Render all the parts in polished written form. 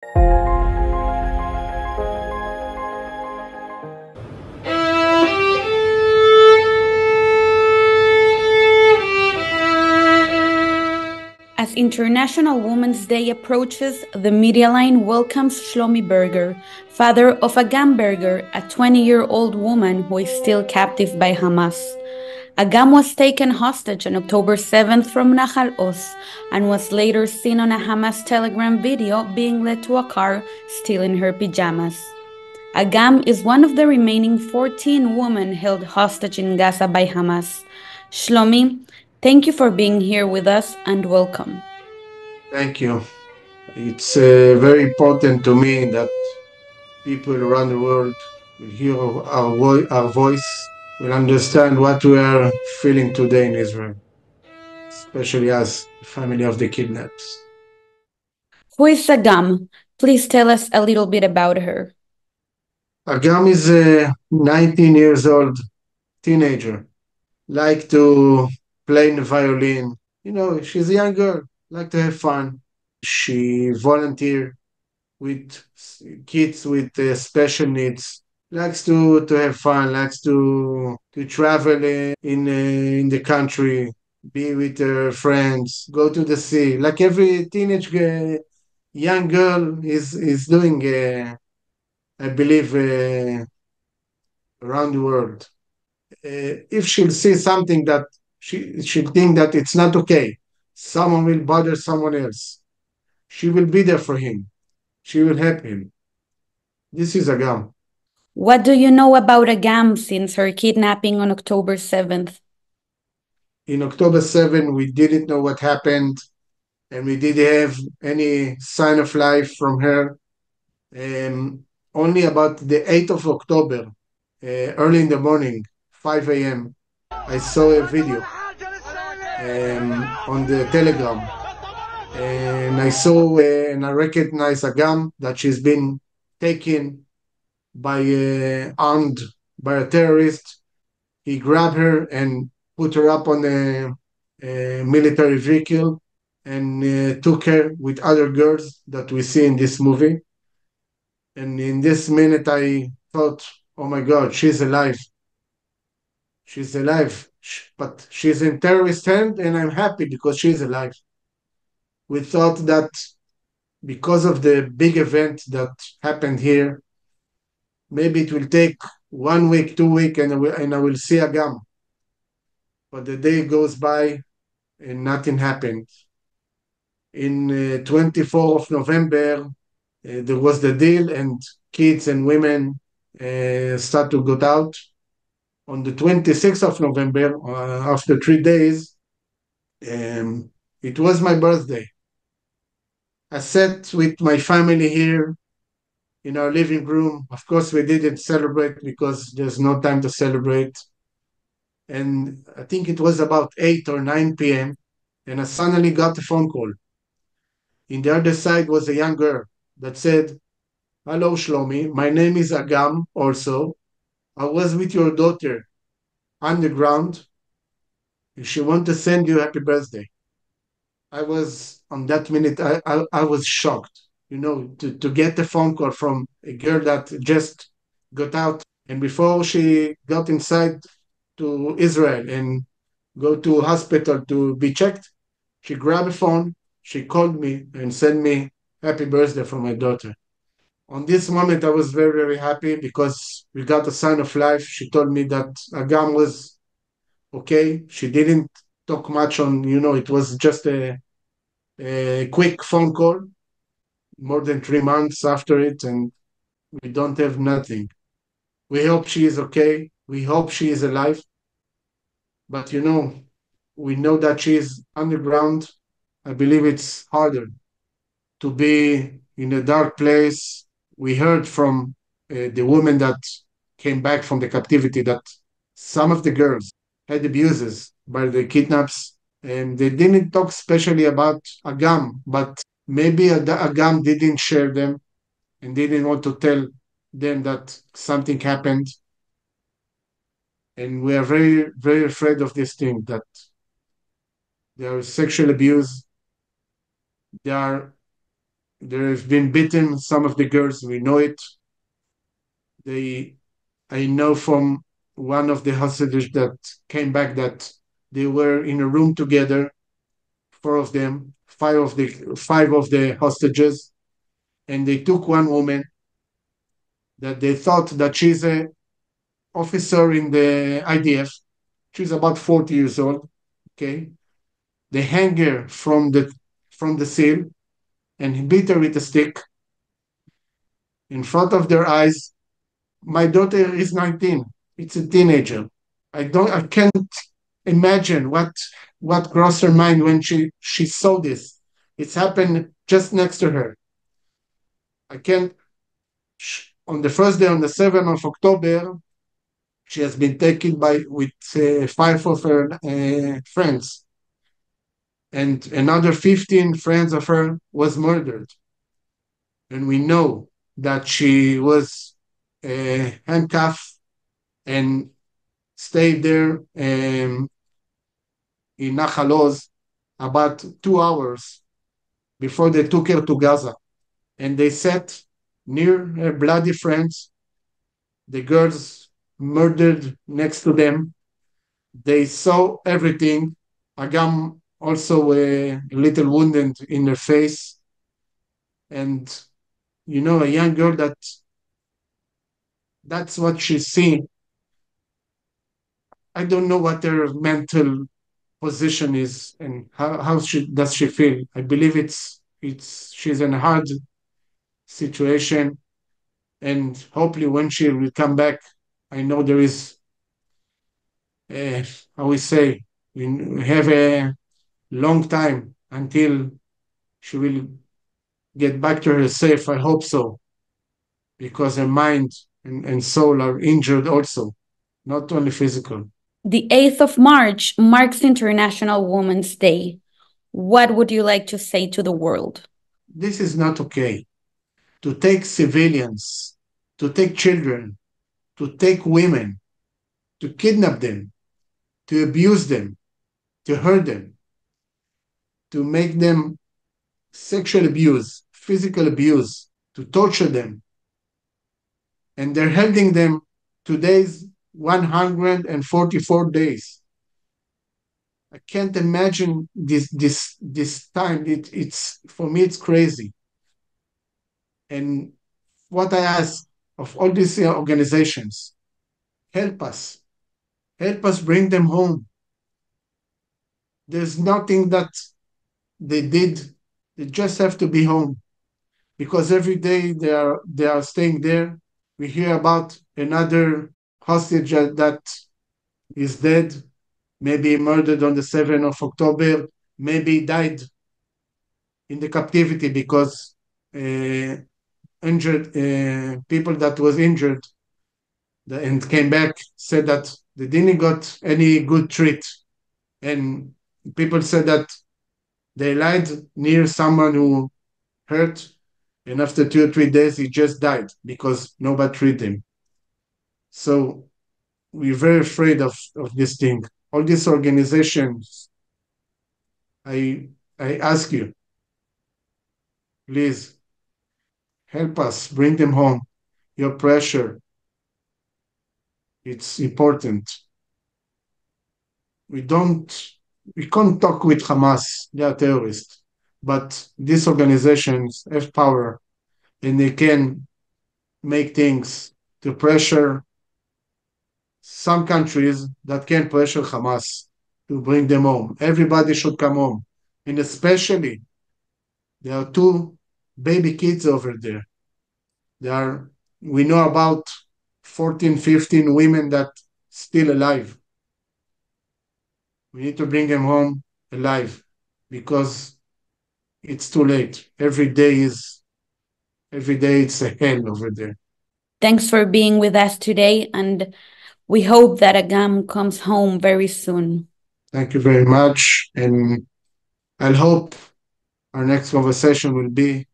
As International Women's Day approaches, the Media Line welcomes Shlomi Berger, father of Agam Berger, a 20-year-old woman who is still captive by Hamas. Agam was taken hostage on October 7th from Nahal Oz and was later seen on a Hamas Telegram video being led to a car still in her pajamas. Agam is one of the remaining 14 women held hostage in Gaza by Hamas. Shlomi, thank you for being here with us and welcome. Thank you. It's very important to me that people around the world will hear our voice, will understand what we are feeling today in Israel, especially as the family of the kidnaps. Who is Agam? Please tell us a little bit about her. Agam is a 19 years old teenager, like to play the violin. She's a young girl, like to have fun. She volunteer with kids with special needs, likes to have fun, likes to travel in the country, be with her friends, go to the sea, like every teenage young girl is doing, I believe, around the world. If she'll see something that she'll think that it's not okay, someone will bother someone else, she will be there for him. She will help him. This is Agam. What do you know about Agam since her kidnapping on October 7th? In October 7, we didn't know what happened, and we didn't have any sign of life from her. Only about the 8th of October, early in the morning, 5 a.m., I saw a video on the Telegram, and I saw and I recognized Agam that she's been taken by armed by a terrorist. He grabbed her and put her up on a military vehicle and took her with other girls that we see in this movie. And in this minute, I thought, oh my God, she's alive. She's alive. But she's in terrorist hand, and I'm happy because she's alive. We thought that because of the big event that happened here, maybe it will take 1 week, 2 weeks, and I will see Agam. But the day goes by and nothing happened. In 24th of November, there was the deal, and kids and women start to go out. On the 26th of November, after 3 days, um, it was my birthday. I sat with my family here in our living room. Of course, we didn't celebrate because there's no time to celebrate. And I think it was about 8 or 9 p.m., and I suddenly got a phone call. In the other side was a young girl that said, "Hello, Shlomi. My name is Agam also. I was with your daughter underground, and she wants to send you happy birthday." I was, on that minute, I was shocked, to get a phone call from a girl that just got out. And before she got inside to Israel and go to hospital to be checked, she grabbed a phone, she called me and sent me happy birthday from my daughter. On this moment, I was very, very happy because we got a sign of life. She told me that Agam was okay. She didn't talk much it was just a quick phone call, more than 3 months after it, and we don't have nothing. We hope she is okay. We hope she is alive. But we know that she is underground. I believe it's harder to be in a dark place. We heard from the woman that came back from the captivity that some of the girls had abuses by the kidnaps, and they didn't talk specially about Agam, but maybe Agam didn't share them and didn't want to tell them that something happened. And we are very, very afraid of this thing that there is sexual abuse. There are There have been beaten some of the girls. We know it. They, I know from one of the hostages that came back that they were in a room together, four of them, five of the hostages, and they took one woman that they thought that she's a officer in the IDF. She's about 40 years old. Okay, they hang her from the seal and beat her with a stick in front of their eyes. My daughter is 19. It's a teenager. I can't imagine what crossed her mind when she saw this. It's happened just next to her. I can't. On the first day, on the 7th of October, she has been taken by with five of her friends, and another 15 friends of her was murdered. And we know that she was handcuffed and stayed there in Nahal Oz about 2 hours before they took her to Gaza. And they sat near her bloody friends, the girls murdered next to them. They saw everything. Agam also a little wounded in her face. And, a young girl that's what she's seeing. I don't know what her mental position is and how does she feel. I believe it's she's in a hard situation, and hopefully when she will come back, I know there is how we say, we have a long time until she will get back to her safe. I hope so, because her mind and soul are injured also, not only physical. The 8th of March marks International Women's Day. What would you like to say to the world? This is not okay. To take civilians, to take children, to take women, to kidnap them, to abuse them, to hurt them, to make them sexual abuse, physical abuse, to torture them. And they're holding them today's 144 days. I can't imagine this time. It's for me it's crazy. And what I ask of all these organizations, help us. Help us bring them home. There's nothing that they did. They just have to be home, because every day they are staying there. We hear about another hostage that is dead, maybe murdered on the 7th of October, maybe died in the captivity because injured people that was injured and came back said that they didn't got any good treat, and people said that they lied near someone who hurt, and after 2 or 3 days he just died because nobody treated him. So we're very afraid of this thing. All these organizations, I I ask you, please help us bring them home. Your pressure, it's important. We don't we can't talk with Hamas, they are terrorists. But these organizations have power, and they can make things to pressure some countries that can pressure Hamas to bring them home. Everybody should come home. And especially, there are two baby kids over there. There are, we know about 14, 15 women that still alive. We need to bring them home alive, because it's too late. Every day it's a hell over there. Thanks for being with us today, and we hope that Agam comes home very soon. Thank you very much. And I hope our next conversation will be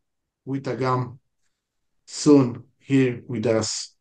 with Agam soon here with us.